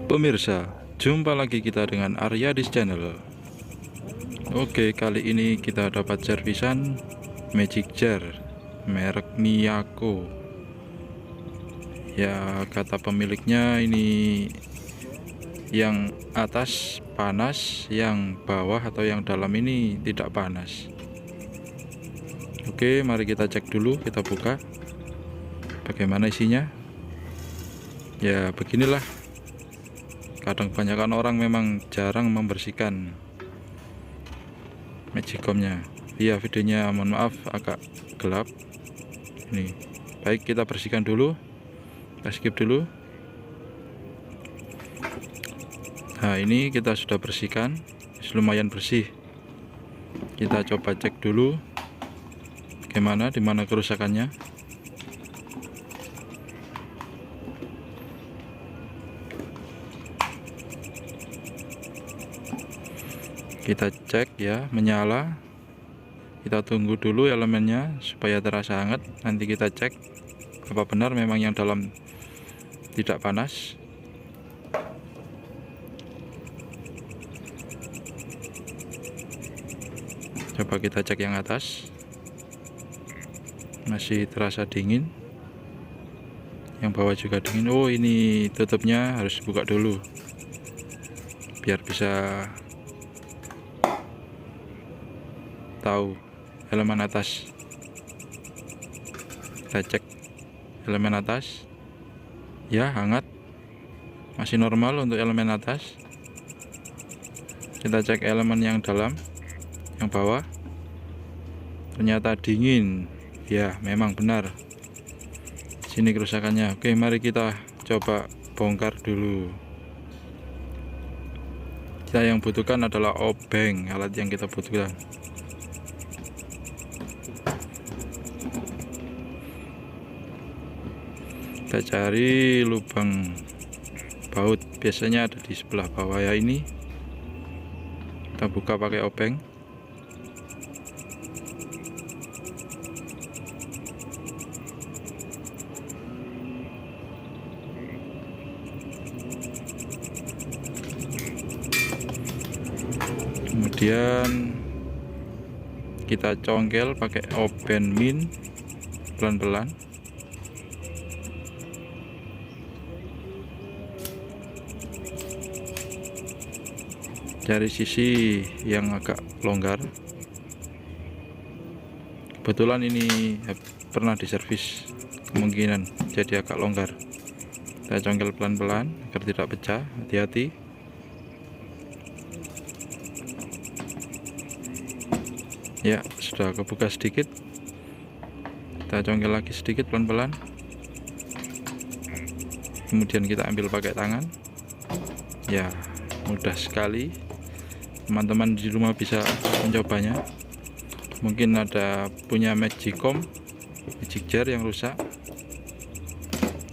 Pemirsa, jumpa lagi kita dengan Aryadis Channel. Oke, kali ini kita dapat servisan Magic Jar merek Miyako. Ya, kata pemiliknya ini yang atas panas, yang bawah atau yang dalam ini tidak panas. Oke, mari kita cek dulu, kita buka bagaimana isinya. Ya, beginilah. Kadang kebanyakan orang memang jarang membersihkan magicomnya. Iya, videonya mohon maaf agak gelap. Ini baik, kita bersihkan dulu, kita skip dulu. Nah, ini kita sudah bersihkan, lumayan bersih. Kita coba cek dulu bagaimana, dimana kerusakannya. Kita cek ya, menyala. Kita tunggu dulu elemennya supaya terasa hangat. Nanti kita cek apa benar memang yang dalam tidak panas. Coba kita cek yang atas, masih terasa dingin. Yang bawah juga dingin. Oh, ini tutupnya harus dibuka dulu biar bisa tahu elemen atas. Kita cek elemen atas, ya hangat, masih normal untuk elemen atas. Kita cek elemen yang dalam, yang bawah, ternyata dingin. Ya, memang benar, sini kerusakannya. Oke, mari kita coba bongkar dulu. Kita yang butuhkan adalah obeng, alat yang kita butuhkan. Kita cari lubang baut, biasanya ada di sebelah bawah ya. Ini kita buka pakai obeng. Kemudian kita congkel pakai open min pelan-pelan. Cari sisi yang agak longgar. Kebetulan ini pernah diservis, kemungkinan jadi agak longgar. Kita congkel pelan-pelan agar tidak pecah. Hati-hati. Ya, sudah kebuka sedikit. Kita congkel lagi sedikit pelan-pelan. Kemudian kita ambil pakai tangan. Ya, mudah sekali. Teman-teman di rumah bisa mencobanya. Mungkin ada punya magic jar yang rusak.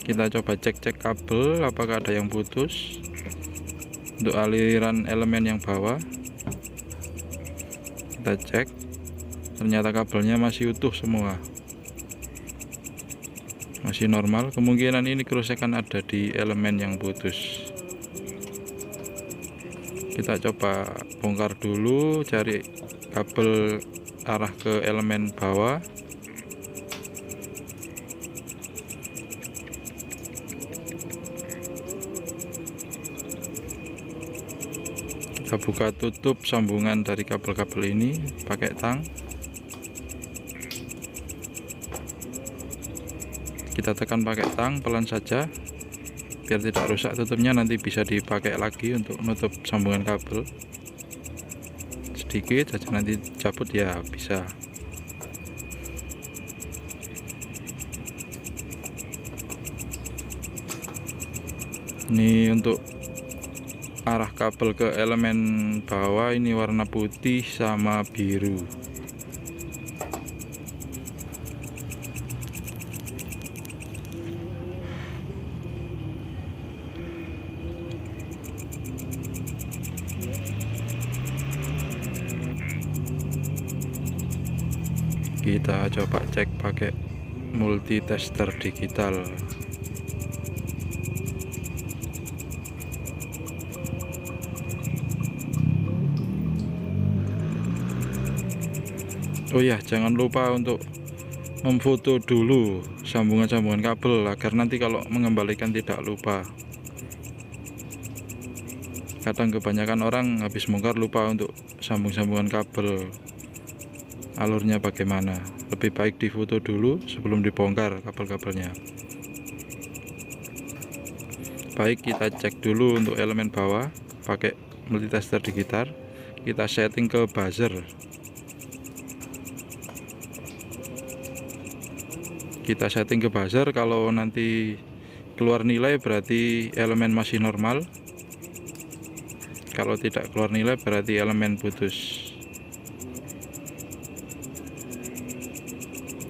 Kita coba cek-cek kabel apakah ada yang putus. Untuk aliran elemen yang bawah, kita cek, ternyata kabelnya masih utuh semua, masih normal. Kemungkinan ini kerusakan ada di elemen yang putus. Kita coba bongkar dulu, cari kabel arah ke elemen bawah. Kita buka tutup sambungan dari kabel-kabel ini pakai tang. Kita tekan pakai tang pelan saja biar tidak rusak tutupnya. Nanti bisa dipakai lagi untuk menutup sambungan kabel. Sedikit saja, nanti cabut ya bisa. Ini untuk arah kabel ke elemen bawah, ini warna putih sama biru. Kita coba cek pakai multitester digital. Oh ya, jangan lupa untuk memfoto dulu sambungan-sambungan kabel agar nanti kalau mengembalikan tidak lupa. Kadang kebanyakan orang habis bongkar lupa untuk sambung-sambungan kabel, alurnya bagaimana. Lebih baik difoto dulu sebelum dibongkar kabel-kabelnya. Baik, kita cek dulu untuk elemen bawah pakai multitester digital. Kita setting ke buzzer. Kita setting ke buzzer. Kalau nanti keluar nilai berarti elemen masih normal. Kalau tidak keluar nilai berarti elemen putus.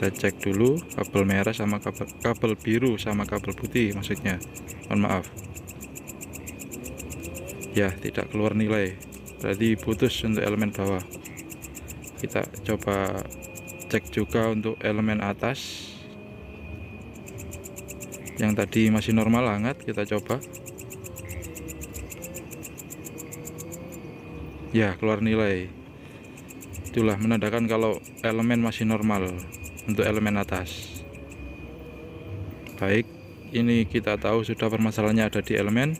Kita cek dulu kabel merah sama kabel biru sama kabel putih, maksudnya. Mohon maaf. Ya, tidak keluar nilai, berarti putus untuk elemen bawah. Kita coba cek juga untuk elemen atas. Yang tadi masih normal hangat, kita coba. Ya, keluar nilai. Itulah menandakan kalau elemen masih normal untuk elemen atas. Baik, ini kita tahu sudah permasalahannya ada di elemen.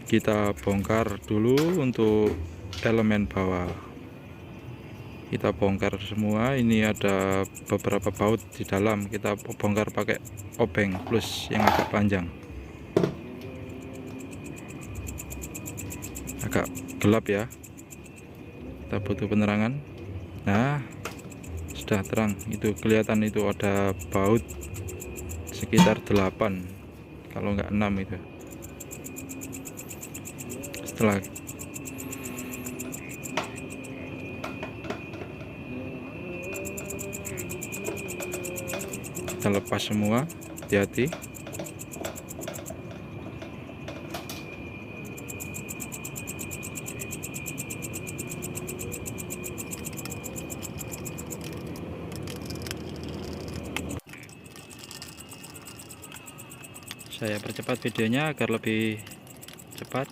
Kita bongkar dulu untuk elemen bawah. Kita bongkar semua. Ini ada beberapa baut di dalam. Kita bongkar pakai obeng plus yang agak panjang. Agak gelap ya, kita butuh penerangan. Nah, sudah terang, itu kelihatan, itu ada baut sekitar 8 kalau enggak 6 itu. Setelah kita lepas semua, hati-hati. Saya percepat videonya agar lebih cepat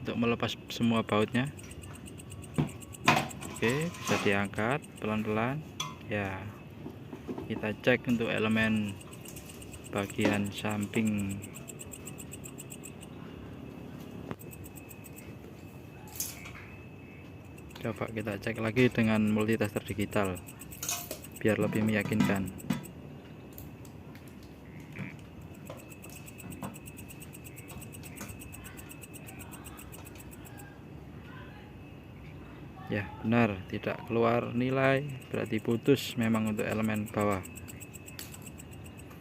untuk melepas semua bautnya. Oke, bisa diangkat pelan-pelan ya. Kita cek untuk elemen bagian samping. Coba kita cek lagi dengan multitester digital biar lebih meyakinkan. Ya, benar, tidak keluar nilai, berarti putus memang untuk elemen bawah.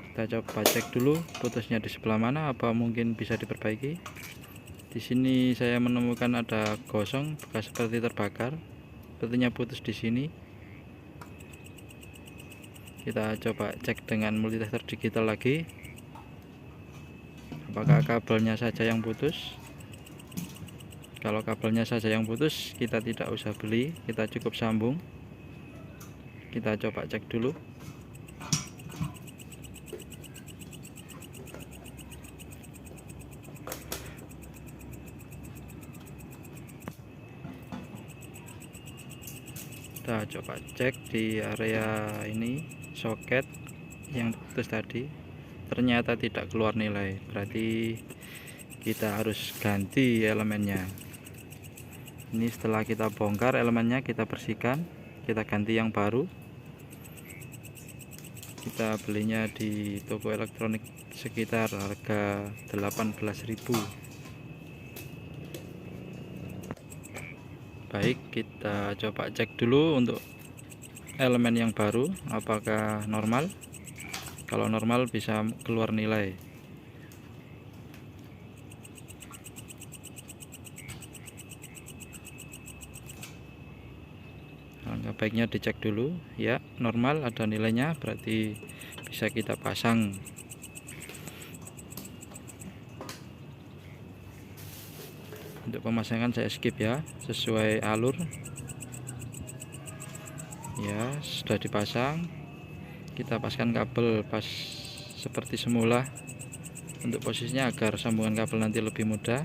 Kita coba cek dulu putusnya di sebelah mana, apa mungkin bisa diperbaiki. Di sini saya menemukan ada gosong bekas seperti terbakar, sepertinya putus di sini. Kita coba cek dengan multitester digital lagi, apakah kabelnya saja yang putus. Kalau kabelnya saja yang putus, kita tidak usah beli, kita cukup sambung. Kita coba cek dulu. Kita coba cek di area ini, soket yang putus tadi, ternyata tidak keluar nilai, berarti kita harus ganti elemennya. Ini setelah kita bongkar elemennya, kita bersihkan, kita ganti yang baru. Kita belinya di toko elektronik sekitar harga 18.000. Baik, kita coba cek dulu untuk elemen yang baru apakah normal. Kalau normal bisa keluar nilai. sebaiknya dicek dulu ya. Normal ada nilainya, berarti bisa kita pasang. Untuk pemasangan saya skip ya, sesuai alur ya. Sudah dipasang, kita paskan kabel pas seperti semula untuk posisinya agar sambungan kabel nanti lebih mudah.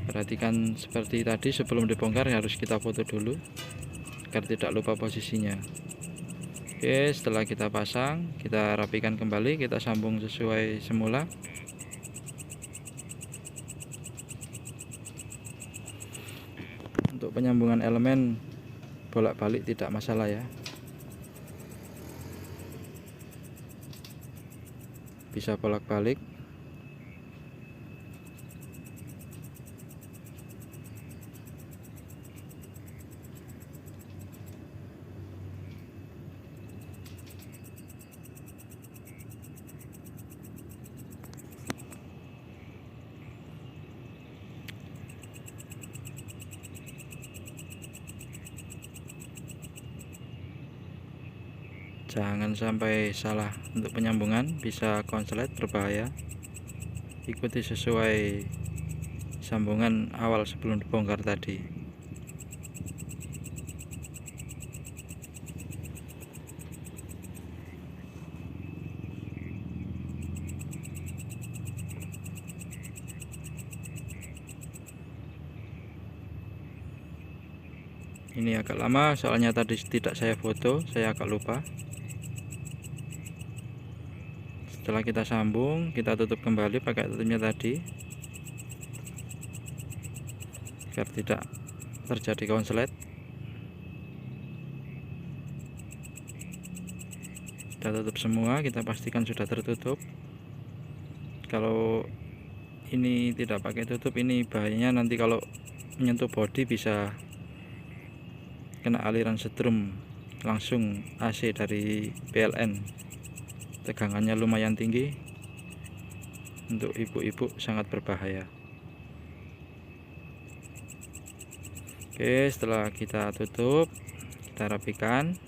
Perhatikan seperti tadi, sebelum dibongkar harus kita foto dulu agar tidak lupa posisinya. Oke, setelah kita pasang, kita rapikan kembali, kita sambung sesuai semula. Untuk penyambungan elemen bolak-balik tidak masalah ya, bisa bolak-balik. Jangan sampai salah untuk penyambungan, bisa konslet, berbahaya. Ikuti sesuai sambungan awal sebelum dibongkar tadi. Ini agak lama soalnya tadi tidak saya foto, saya agak lupa. Setelah kita sambung, kita tutup kembali pakai tutupnya tadi agar tidak terjadi konslet. Kita tutup semua, kita pastikan sudah tertutup. Kalau ini tidak pakai tutup, ini bahayanya nanti kalau menyentuh bodi bisa kena aliran setrum langsung AC dari PLN. Tegangannya lumayan tinggi, untuk ibu-ibu sangat berbahaya. Oke, setelah kita tutup, kita rapikan,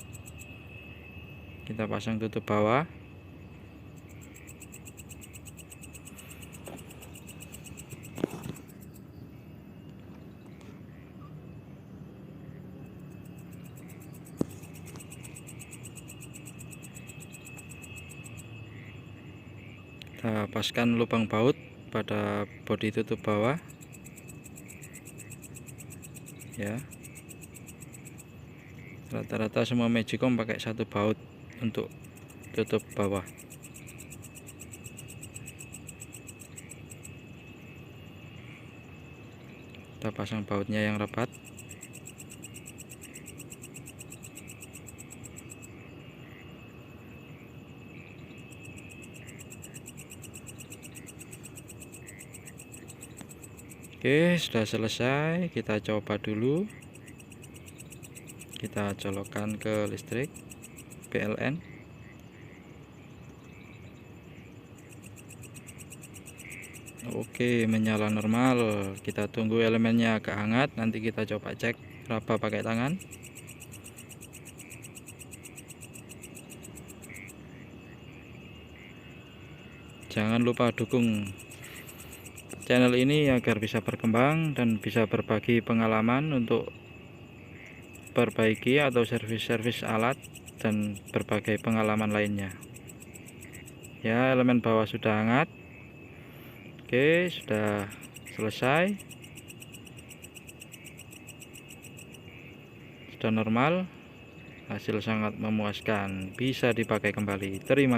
kita pasang tutup bawah. Kita paskan lubang baut pada bodi tutup bawah ya. Rata-rata semua Magicom pakai satu baut untuk tutup bawah. Kita pasang bautnya yang rapat. Oke, sudah selesai. Kita coba dulu. Kita colokkan ke listrik PLN. Oke, menyala normal. Kita tunggu elemennya agak hangat, nanti kita coba cek raba pakai tangan. Jangan lupa dukung channel ini agar bisa berkembang dan bisa berbagi pengalaman untuk perbaiki atau servis-servis alat dan berbagai pengalaman lainnya ya. Elemen bawah sudah hangat. Oke, sudah selesai, sudah normal. Hasil sangat memuaskan, bisa dipakai kembali. Terima kasih.